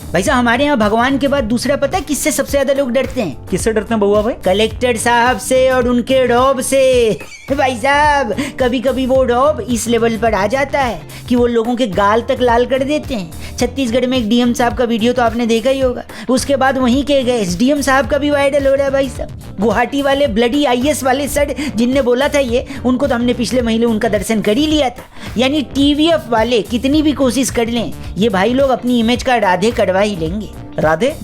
भाई साहब हमारे यहाँ भगवान के बाद दूसरा पता है किससे सबसे ज्यादा लोग डरते हैं? किससे डरते हैं बउआ भाई? कलेक्टर साहब से और उनके रौब से। भाई साहब कभी कभी वो रौब इस लेवल पर आ जाता है कि वो लोगों के गाल तक लाल कर देते हैं। छत्तीसगढ़ में एक डीएम साहब का वीडियो तो आपने देखा ही होगा, उसके बाद वहीं के गए एसडीएम साहब का भी वायरल हो रहा है। भाई साहब गुवाहाटी वाले ब्लडी आईएएस वाले सर जिनने बोला था ये, उनको तो हमने पिछले महीने उनका दर्शन कर ही लिया था। यानी टीवीएफ वाले कितनी भी कोशिश कर लें, ये भाई लोग अपनी इमेज का राधे कटवा ही लेंगे। राधे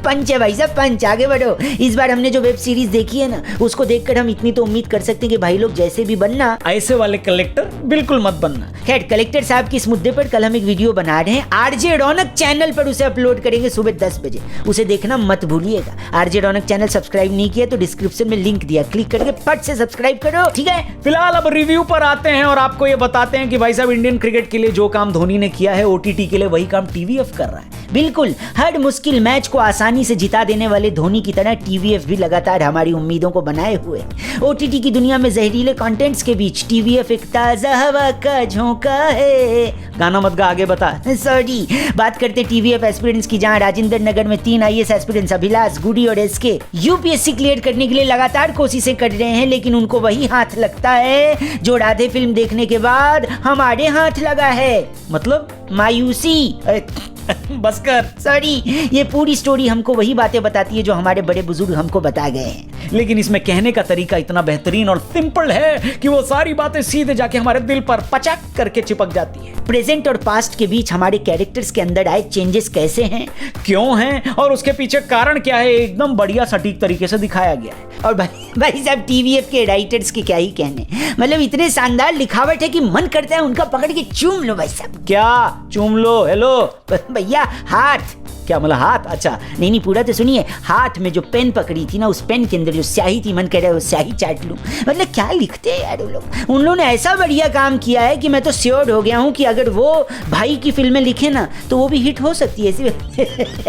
पंच है भाई साहब, पंच। आगे बढ़ो। इस बार हमने जो वेब सीरीज देखी है ना, उसको देखकर हम इतनी तो उम्मीद कर सकते हैं कि भाई लोग जैसे भी बनना, ऐसे वाले कलेक्टर बिल्कुल मत बनना। खैर कलेक्टर साहब के इस मुद्दे पर कल हम एक वीडियो बना रहे हैं, आरजे रौनक चैनल पर उसे अपलोड करेंगे सुबह 10 बजे। उसे देखना मत भूलिएगा। आरजे रौनक चैनल सब्सक्राइब नहीं किया तो डिस्क्रिप्शन में लिंक दिया, क्लिक करके फट से सब्सक्राइब करो, ठीक है। फिलहाल अब रिव्यू पर आते हैं और आपको ये बताते हैं कि भाई साहब इंडियन क्रिकेट के लिए जो काम धोनी ने किया है, ओटीटी के लिए वही काम टीवीएफ कर रहा है। बिल्कुल, हर मुश्किल मैच को आसानी से जिता देने वाले धोनी की तरह टीवीएफ भी लगातार हमारी उम्मीदों को बनाए हुए। ओटीटी की दुनिया में जहरीले कंटेंट्स के बीच टीवीएफ एक ताजा हवा का झोंका है। गाना मत गा, आगे बता। सॉरी। बात करते हैं टीवीएफ एस्पिरेंट्स की, जहां राजेंद्र नगर में 3 आईएएस एस्पिरेंट्स अभिलाष, गुडी और एसके यूपीएससी क्लियर करने के लिए लगातार कोशिशें कर रहे हैं, लेकिन उनको वही हाथ लगता है जो राधे फिल्म देखने के बाद हमारे हाथ लगा है। मतलब मायूसी। बस कर। सॉरी, ये पूरी स्टोरी हमको वही बातें बताती है जो हमारे बड़े बुजुर्ग हमको बता गए हैं, लेकिन इसमें कहने का तरीका इतना बेहतरीन और सिंपल है कि वो सारी बातें सीधे जाके हमारे दिल पर पचक करके चिपक जाती है। प्रेजेंट और पास्ट के बीच हमारे कैरेक्टर्स के अंदर आए चेंजेस कैसे हैं, क्यों हैं और उसके पीछे कारण क्या है, एकदम बढ़िया सटीक तरीके से दिखाया गया है। और भाई साहब टीवीएफ के राइटर्स के क्या ही कहने, मतलब इतने शानदार लिखावट है कि मन करता है उनका पकड़ के चूम लो। भाई साहब क्या चूम लो? हेलो भैया, हाथ। क्या मतलब हाथ? अच्छा नहीं पूरा तो सुनिए। हाथ में जो पेन पकड़ी थी ना, उस पेन के अंदर जो स्याही थी, मन कर रहा है वो स्याही चाट लूं। मतलब क्या लिखते हैं यार वो लोग। उन लोगों ने ऐसा बढ़िया काम किया है कि मैं तो श्योर हो गया हूँ कि अगर वो भाई की फिल्में लिखे ना तो वो भी हिट हो सकती है।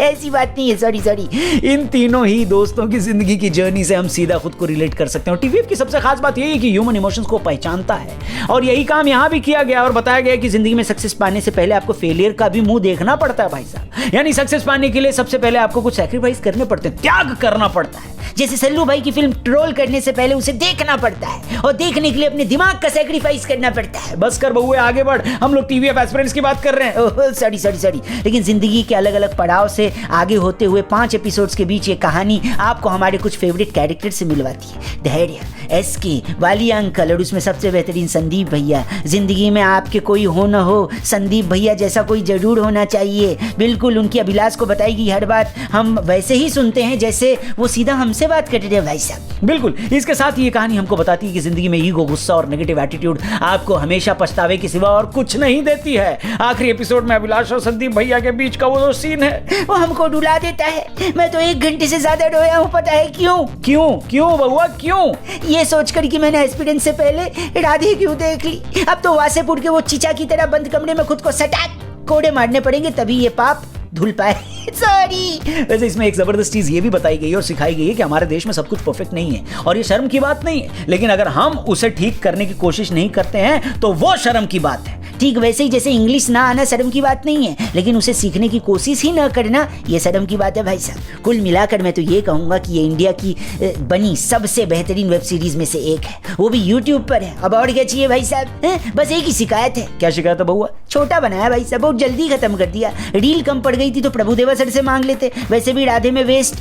ऐसी बात नहीं है। सॉरी। इन तीनों ही दोस्तों की जिंदगी की जर्नी से हम सीधा खुद को रिलेट कर सकते हैं। और टीवीएफ की सबसे खास बात यही है कि ह्यूमन इमोशंस को पहचानता है, और यही काम यहाँ भी किया गया और बताया गया कि जिंदगी में सक्सेस पाने से पहले आपको फेलियर का भी मुंह देखना पड़ता है। भाई साहब यानी सक्सेस पाने के लिए सबसे पहले आपको कुछ सैक्रिफाइस करने पड़ते हैं, त्याग करना पड़ता है। जैसे सल्लू भाई की फिल्म ट्रोल करने से पहले उसे देखना पड़ता है, और देखने के लिए अपने दिमाग का सैक्रिफाइस करना पड़ता है। बस कर बउए, आगे बढ़। हम लोग टीवीएफ एस्पिरेंट्स की बात कर रहे हैं। सॉरी। लेकिन जिंदगी के अलग अलग पड़ाव से आगे होते हुए 5 एपिसोड्स के बीच ये कहानी आपको हमारे कुछ फेवरेट कैरेक्टर से मिलवाती है। धैर्य, एसके, वालिया अंकल और उसमें सबसे बेहतरीन संदीप भैया। जिंदगी में आपके कोई हो न हो, संदीप भैया जैसा कोई जरूर होना चाहिए। बिल्कुल उनकी अभिलाष को बताएगी हर बात हम वैसे ही सुनते हैं जैसे वो सीधा हमसे बात कर रहे हैं। भाई साहब बिल्कुल। इसके साथ ही ये कहानी हमको बताती है कि जिंदगी में ईगो, गुस्सा और नेगेटिव एटीट्यूड आपको हमेशा पछतावे के सिवा और कुछ नहीं देती है। आखिरी एपिसोड में अभिलाष और संदीप भैया के बीच का वो जो सीन है वो हमको रुला देता है। मैं तो 1 घंटे से ज्यादा रोया हूँ। पता है क्यों बउआ, क्यों? ये सोचकर कि मैंने एस्पिरेंट से पहले राधे क्यों देख ली। अब तो वासेपुर के वो चीचा की तरह बंद कमरे में खुद को सटाक कोड़े मारने पड़ेंगे, तभी ये पाप धुल पाए। सॉरी। वैसे इसमें एक जबरदस्त चीज ये भी बताई गई और सिखाई गई है कि हमारे देश में सब कुछ परफेक्ट नहीं है, और ये शर्म की बात नहीं है, लेकिन अगर हम उसे ठीक करने की कोशिश नहीं करते हैं तो वो शर्म की बात है। ठीक वैसे ही जैसे इंग्लिश ना आना शर्म की बात नहीं है, लेकिन उसे सीखने की कोशिश ही ना करना ये शर्म की बात है। भाई साहब कुल मिलाकर मैं तो ये कहूंगा कि ये इंडिया की बनी सबसे बेहतरीन वेब सीरीज में से एक है, वो भी यूट्यूब पर है। अब और क्या चाहिए भाई साहब? बस एक ही शिकायत है। क्या शिकायत है बउआ? छोटा बनाया भाई साहब, बहुत जल्दी खत्म कर दिया। रील कम पड़ गई थी तो प्रभुदेवा सर से मांग लेते, वैसे भी राधे में वेस्ट।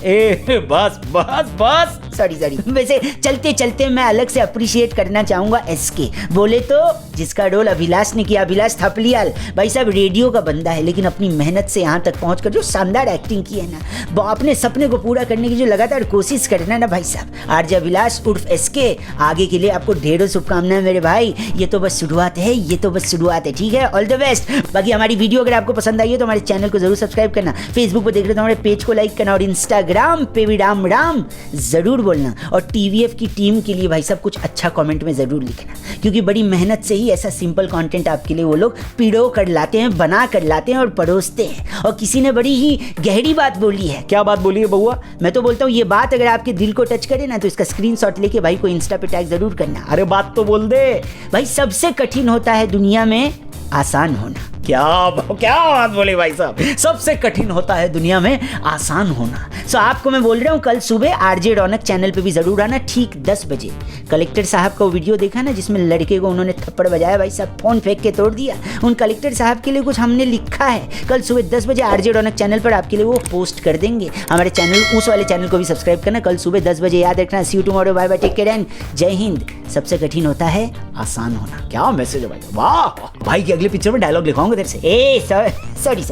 बस। सॉरी। वैसे चलते चलते मैं अलग से अप्रिशिएट करना चाहूंगा एसके, बोले तो जिसका रोल अभिलाष ने किया, अभिलाष थपलियाल। भाई साहब रेडियो का बंदा है, लेकिन अपनी मेहनत से यहाँ तक पहुंचकर जो शानदार एक्टिंग की है ना, अपने सपने को पूरा करने की जो लगातार कोशिश करना ना भाई साहब, आरजे अभिलाष उर्फ एसके, आगे के लिए आपको ढेरों शुभकामनाएं मेरे भाई। ये तो बस शुरुआत है, ठीक है। All the best. बाकी हमारी वीडियो अगर आपको पसंद आई है तो हमारे चैनल को जरूर सब्सक्राइब करना, फेसबुक पर देख रहे तो हमारे पेज को लाइक करना, और इंस्टाग्राम पे भी राम राम जरूर बोलना। और टीवीएफ की टीम के लिए भाई साहब कुछ अच्छा कमेंट में जरूर लिखना, क्योंकि बड़ी मेहनत से ही ऐसा सिंपल कंटेंट आपके लिए वो लोग पीड़ो कर लाते हैं, बना कर लाते हैं और परोसते हैं। और किसी ने बड़ी ही गहरी बात बोली है। क्या बात बोली है बउआ? मैं तो बोलता हूँ ये बात अगर आपके दिल को टच करे ना तो इसका स्क्रीनशॉट लेके भाई को इंस्टा पे टैग जरूर करना। अरे बात तो बोल दे भाई। सबसे कठिन होता है दुनिया में आसान होना। क्या बात बोले भाई साहब। सबसे कठिन होता है दुनिया में आसान होना। सो आपको मैं बोल रहा हूँ कल सुबह आरजे रौनक चैनल पे भी जरूर आना, ठीक 10 बजे। कलेक्टर साहब का वो वीडियो देखा ना जिसमें लड़के को उन्होंने थप्पड़ बजाया, भाई साहब फोन फेंक के तोड़ दिया। उन कलेक्टर साहब के लिए कुछ हमने लिखा है, कल सुबह 10 बजे आरजे रौनक चैनल पर आपके लिए वो पोस्ट कर देंगे। हमारे चैनल उस वाले चैनल को भी सब्सक्राइब करना, कल सुबह 10 बजे याद रखना। See you tomorrow, bye bye, take care and जय हिंद। सबसे कठिन होता है आसान होना। क्या मैसेज है भाई, वाह। भाई की अगली पिक्चर में डायलॉग लिखवाऊंगा तेरे से। ए सॉरी